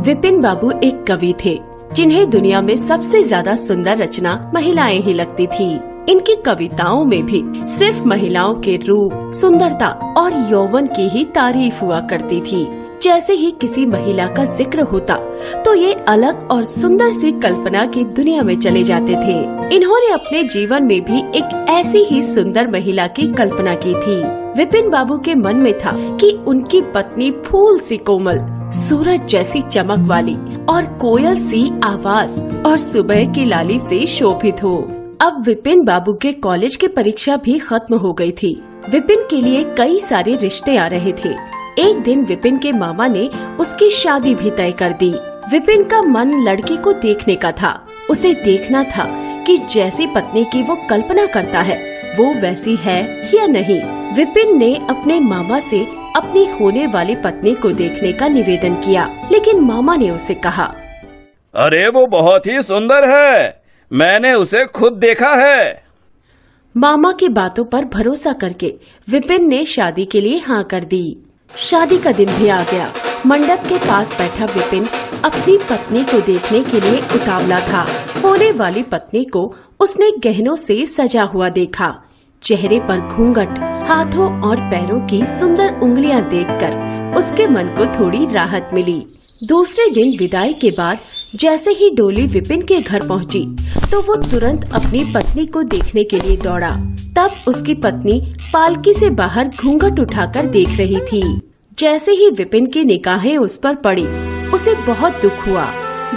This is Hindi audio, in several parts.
विपिन बाबू एक कवि थे जिन्हें दुनिया में सबसे ज्यादा सुंदर रचना महिलाएं ही लगती थी। इनकी कविताओं में भी सिर्फ महिलाओं के रूप, सुंदरता और यौवन की ही तारीफ हुआ करती थी। जैसे ही किसी महिला का जिक्र होता तो ये अलग और सुंदर सी कल्पना की दुनिया में चले जाते थे। इन्होंने अपने जीवन में भी एक ऐसी ही सुंदर महिला की कल्पना की थी। विपिन बाबू के मन में था कि उनकी पत्नी फूल सी कोमल, सूरज जैसी चमक वाली और कोयल सी आवाज और सुबह की लाली से शोभित हो। अब विपिन बाबू के कॉलेज की परीक्षा भी खत्म हो गई थी। विपिन के लिए कई सारे रिश्ते आ रहे थे। एक दिन विपिन के मामा ने उसकी शादी भी तय कर दी। विपिन का मन लड़की को देखने का था। उसे देखना था कि जैसी पत्नी की वो कल्पना करता है वो वैसी है या नहीं। विपिन ने अपने मामा से अपनी होने वाली पत्नी को देखने का निवेदन किया, लेकिन मामा ने उसे कहा, अरे वो बहुत ही सुंदर है, मैंने उसे खुद देखा है। मामा की बातों पर भरोसा करके विपिन ने शादी के लिए हाँ कर दी। शादी का दिन भी आ गया। मंडप के पास बैठा विपिन अपनी पत्नी को देखने के लिए उतावला था। होने वाली पत्नी को उसने गहनों से सजा हुआ देखा। चेहरे पर घूंघट, हाथों और पैरों की सुंदर उंगलियां देखकर उसके मन को थोड़ी राहत मिली। दूसरे दिन विदाई के बाद जैसे ही डोली विपिन के घर पहुंची, तो वो तुरंत अपनी पत्नी को देखने के लिए दौड़ा। तब उसकी पत्नी पालकी से बाहर घूंघट उठाकर देख रही थी। जैसे ही विपिन की निगाहें उस पर पड़ी, उसे बहुत दुख हुआ।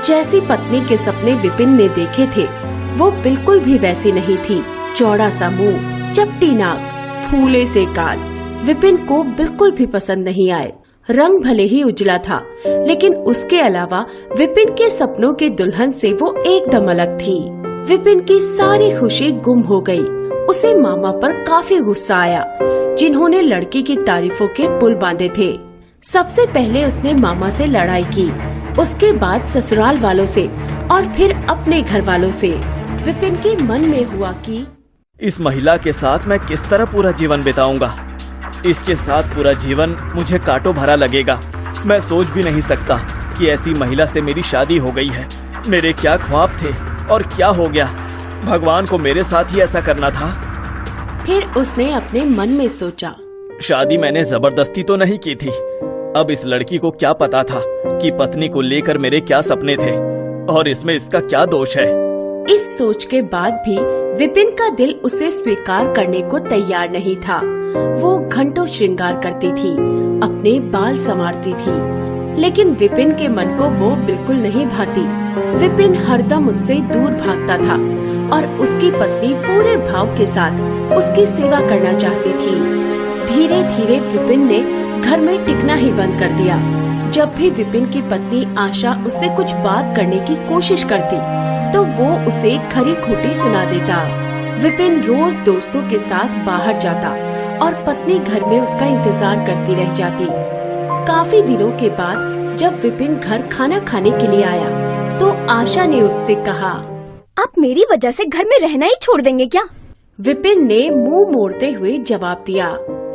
जैसी पत्नी के सपने विपिन ने देखे थे वो बिल्कुल भी वैसी नहीं थी। चौड़ा सा मुंह, चपटी नाक, फूले से गाल विपिन को बिल्कुल भी पसंद नहीं आए। रंग भले ही उजला था, लेकिन उसके अलावा विपिन के सपनों के दुल्हन से वो एकदम अलग थी। विपिन की सारी खुशी गुम हो गई। उसे मामा पर काफी गुस्सा आया, जिन्होंने लड़की की तारीफों के पुल बांधे थे। सबसे पहले उसने मामा से लड़ाई की, उसके बाद ससुराल वालों से और फिर अपने घर वालों से। विपिन के मन में हुआ कि इस महिला के साथ मैं किस तरह पूरा जीवन बिताऊंगा। इसके साथ पूरा जीवन मुझे कांटों भरा लगेगा। मैं सोच भी नहीं सकता कि ऐसी महिला से मेरी शादी हो गई है। मेरे क्या ख्वाब थे और क्या हो गया। भगवान को मेरे साथ ही ऐसा करना था। फिर उसने अपने मन में सोचा, शादी मैंने जबरदस्ती तो नहीं की थी। अब इस लड़की को क्या पता था कि पत्नी को लेकर मेरे क्या सपने थे और इसमें इसका क्या दोष है। इस सोच के बाद भी विपिन का दिल उसे स्वीकार करने को तैयार नहीं था। वो घंटों श्रृंगार करती थी, अपने बाल संवारती थी, लेकिन विपिन के मन को वो बिल्कुल नहीं भाती। विपिन हरदम उससे दूर भागता था और उसकी पत्नी पूरे भाव के साथ उसकी सेवा करना चाहती थी। धीरे धीरे विपिन ने घर में टिकना ही बंद कर दिया। जब भी विपिन की पत्नी आशा उससे कुछ बात करने की कोशिश करती तो वो उसे खरी खोटी सुना देता। विपिन रोज दोस्तों के साथ बाहर जाता और पत्नी घर में उसका इंतजार करती रह जाती। काफी दिनों के बाद जब विपिन घर खाना खाने के लिए आया तो आशा ने उससे कहा, आप मेरी वजह से घर में रहना ही छोड़ देंगे क्या? विपिन ने मुंह मोड़ते हुए जवाब दिया,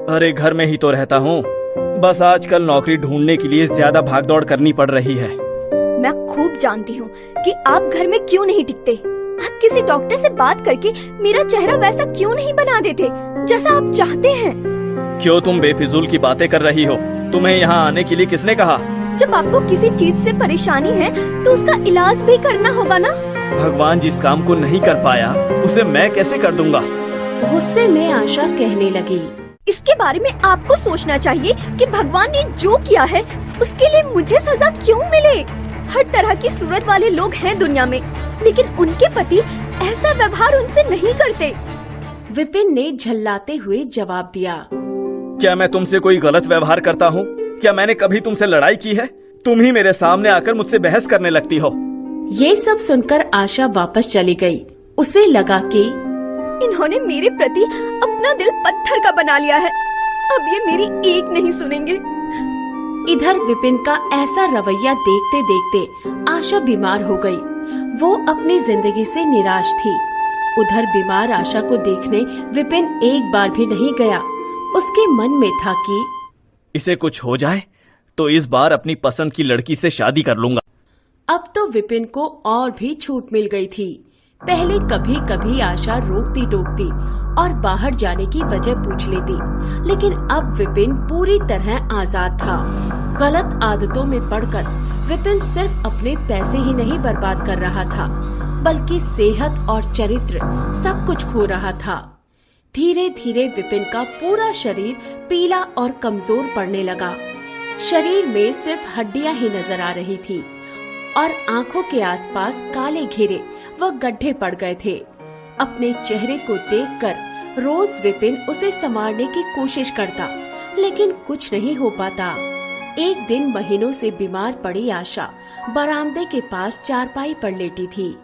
अरे घर में ही तो रहता हूँ, बस आजकल नौकरी ढूंढने के लिए ज्यादा भागदौड़ करनी पड़ रही है। मैं खूब जानती हूँ कि आप घर में क्यों नहीं टिकते। आप किसी डॉक्टर से बात करके मेरा चेहरा वैसा क्यों नहीं बना देते जैसा आप चाहते हैं। क्यों तुम बेफिजूल की बातें कर रही हो? तुम्हें यहाँ आने के लिए किसने कहा? जब आपको किसी चीज से परेशानी है तो उसका इलाज भी करना होगा ना। भगवान जिस काम को नहीं कर पाया उसे मैं कैसे कर दूंगा? गुस्से में आशा कहने लगी, इसके बारे में आपको सोचना चाहिए कि भगवान ने जो किया है उसके लिए मुझे सजा क्यों मिले। हर तरह की सूरत वाले लोग हैं दुनिया में, लेकिन उनके पति ऐसा व्यवहार उनसे नहीं करते। विपिन ने झल्लाते हुए जवाब दिया, क्या मैं तुमसे कोई गलत व्यवहार करता हूँ? क्या मैंने कभी तुमसे लड़ाई की है? तुम ही मेरे सामने आकर मुझसे बहस करने लगती हो। ये सब सुनकर आशा वापस चली गई। उसे लगा कि इन्होंने मेरे प्रति अपना दिल पत्थर का बना लिया है। अब ये मेरी एक नहीं सुनेंगे। इधर विपिन का ऐसा रवैया देखते देखते आशा बीमार हो गई। वो अपनी जिंदगी से निराश थी। उधर बीमार आशा को देखने विपिन एक बार भी नहीं गया। उसके मन में था कि इसे कुछ हो जाए तो इस बार अपनी पसंद की लड़की से शादी कर लूंगा। अब तो विपिन को और भी छूट मिल गई थी। पहले कभी कभी आशा रोकती टोकती और बाहर जाने की वजह पूछ लेती, लेकिन अब विपिन पूरी तरह आजाद था। गलत आदतों में पड़कर विपिन सिर्फ अपने पैसे ही नहीं बर्बाद कर रहा था, बल्कि सेहत और चरित्र सब कुछ खो रहा था। धीरे धीरे विपिन का पूरा शरीर पीला और कमजोर पड़ने लगा। शरीर में सिर्फ हड्डियां ही नजर आ रही थी और आंखों के आसपास काले घेरे व गड्ढे पड़ गए थे। अपने चेहरे को देखकर रोज विपिन उसे संवारने की कोशिश करता, लेकिन कुछ नहीं हो पाता। एक दिन महीनों से बीमार पड़ी आशा बरामदे के पास चारपाई पर लेटी थी।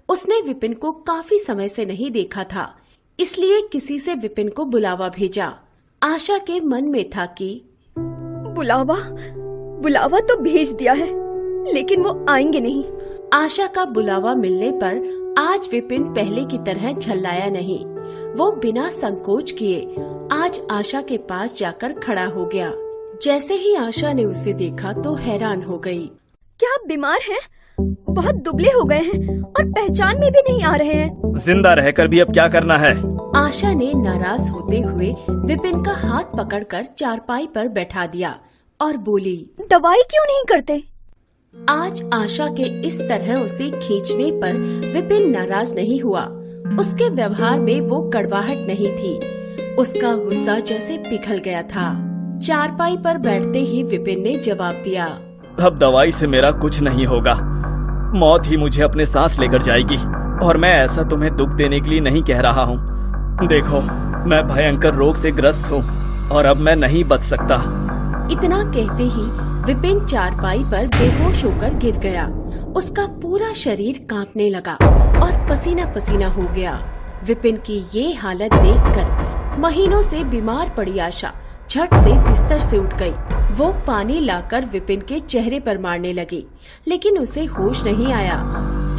उसने विपिन को काफी समय से नहीं देखा था, इसलिए किसी से विपिन को बुलावा भेजा। आशा के मन में था कि बुलावा तो भेज दिया है, लेकिन वो आएंगे नहीं। आशा का बुलावा मिलने पर आज विपिन पहले की तरह झल्लाया नहीं। वो बिना संकोच किए आज आशा के पास जाकर खड़ा हो गया। जैसे ही आशा ने उसे देखा तो हैरान हो गई। क्या आप बीमार हैं? बहुत दुबले हो गए हैं और पहचान में भी नहीं आ रहे हैं। जिंदा रहकर भी अब क्या करना है? आशा ने नाराज होते हुए विपिन का हाथ पकड़कर चारपाई पर बैठा दिया और बोली, दवाई क्यों नहीं करते? आज आशा के इस तरह उसे खींचने पर विपिन नाराज नहीं हुआ। उसके व्यवहार में वो कड़वाहट नहीं थी। उसका गुस्सा जैसे पिघल गया था। चारपाई पर बैठते ही विपिन ने जवाब दिया, अब दवाई से मेरा कुछ नहीं होगा। मौत ही मुझे अपने साथ लेकर जाएगी, और मैं ऐसा तुम्हें दुख देने के लिए नहीं कह रहा हूँ। देखो, मैं भयंकर रोग से ग्रस्त हूँ और अब मैं नहीं बच सकता। इतना कहते ही विपिन चारपाई पर बेहोश होकर गिर गया। उसका पूरा शरीर कांपने लगा और पसीना पसीना हो गया। विपिन की ये हालत देखकर महीनों से बीमार पड़ी आशा झट से बिस्तर से उठ गई। वो पानी लाकर विपिन के चेहरे पर मारने लगी, लेकिन उसे होश नहीं आया।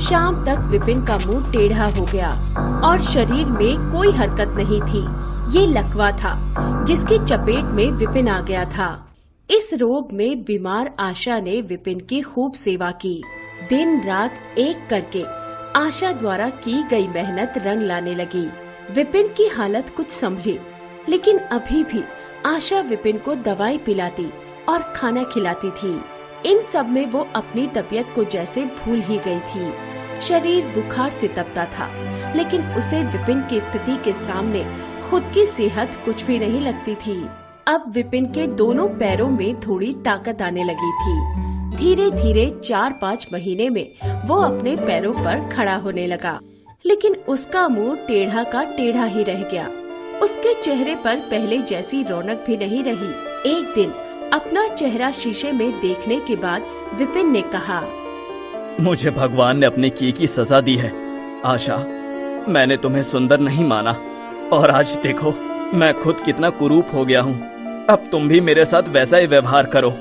शाम तक विपिन का मुंह टेढ़ा हो गया और शरीर में कोई हरकत नहीं थी। ये लकवा था जिसकी चपेट में विपिन आ गया था। इस रोग में बीमार आशा ने विपिन की खूब सेवा की। दिन रात एक करके आशा द्वारा की गई मेहनत रंग लाने लगी। विपिन की हालत कुछ संभली, लेकिन अभी भी आशा विपिन को दवाई पिलाती और खाना खिलाती थी। इन सब में वो अपनी तबीयत को जैसे भूल ही गई थी। शरीर बुखार से तपता था, लेकिन उसे विपिन की स्थिति के सामने खुद की सेहत कुछ भी नहीं लगती थी। अब विपिन के दोनों पैरों में थोड़ी ताकत आने लगी थी। धीरे धीरे 4-5 महीने में वो अपने पैरों पर खड़ा होने लगा, लेकिन उसका मुंह टेढ़ा का टेढ़ा ही रह गया। उसके चेहरे पर पहले जैसी रौनक भी नहीं रही। एक दिन अपना चेहरा शीशे में देखने के बाद विपिन ने कहा, मुझे भगवान ने अपने किए की सजा दी है। आशा, मैंने तुम्हें सुंदर नहीं माना और आज देखो मैं खुद कितना कुरूप हो गया हूँ। अब तुम भी मेरे साथ वैसा ही व्यवहार करो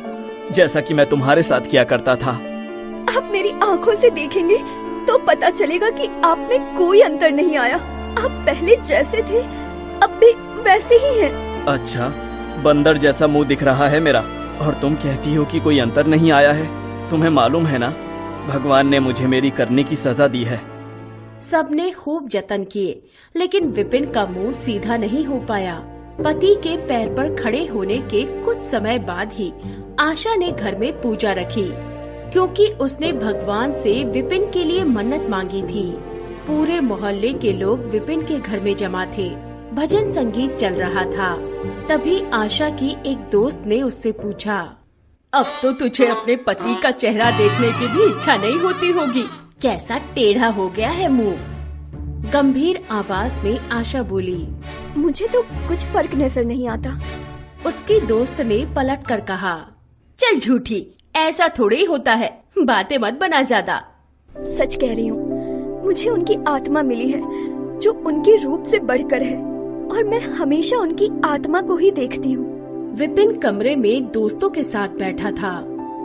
जैसा कि मैं तुम्हारे साथ किया करता था। आप मेरी आंखों से देखेंगे तो पता चलेगा कि आप में कोई अंतर नहीं आया। आप पहले जैसे थे अब भी वैसे ही हैं। अच्छा, बंदर जैसा मुंह दिख रहा है मेरा, और तुम कहती हो कि कोई अंतर नहीं आया है। तुम्हें मालूम है ना, भगवान ने मुझे मेरी करने की सजा दी है। सबने खूब जतन किए, लेकिन विपिन का मुंह सीधा नहीं हो पाया। पति के पैर पर खड़े होने के कुछ समय बाद ही आशा ने घर में पूजा रखी, क्योंकि उसने भगवान से विपिन के लिए मन्नत मांगी थी। पूरे मोहल्ले के लोग विपिन के घर में जमा थे। भजन संगीत चल रहा था। तभी आशा की एक दोस्त ने उससे पूछा, अब तो तुझे अपने पति का चेहरा देखने की भी इच्छा नहीं होती होगी। कैसा टेढ़ा हो गया है मुंह। गंभीर आवाज में आशा बोली, मुझे तो कुछ फर्क नजर नहीं आता। उसकी दोस्त ने पलट कर कहा, चल झूठी, ऐसा थोड़ी ही होता है, बातें मत बना ज्यादा। सच कह रही हूँ, मुझे उनकी आत्मा मिली है जो उनके रूप से बढ़कर है, और मैं हमेशा उनकी आत्मा को ही देखती हूँ। विपिन कमरे में दोस्तों के साथ बैठा था।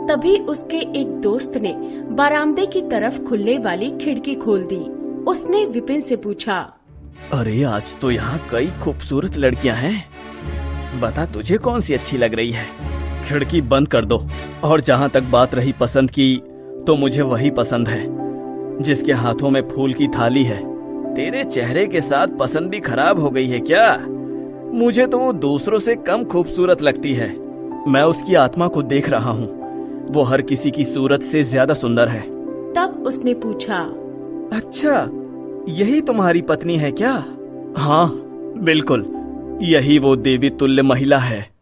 तभी उसके एक दोस्त ने बरामदे की तरफ खुलने वाली खिड़की खोल दी। उसने विपिन से पूछा, अरे आज तो यहाँ कई खूबसूरत लड़कियाँ हैं। बता तुझे कौन सी अच्छी लग रही है? खिड़की बंद कर दो। और जहाँ तक बात रही पसंद की, तो मुझे वही पसंद है जिसके हाथों में फूल की थाली है। तेरे चेहरे के साथ पसंद भी खराब हो गई है क्या? मुझे तो वो दूसरों से कम खूबसूरत लगती है। मैं उसकी आत्मा को देख रहा हूँ, वो हर किसी की सूरत से ज्यादा सुंदर है। तब उसने पूछा, अच्छा, यही तुम्हारी पत्नी है क्या? हाँ बिल्कुल, यही वो देवी तुल्य महिला है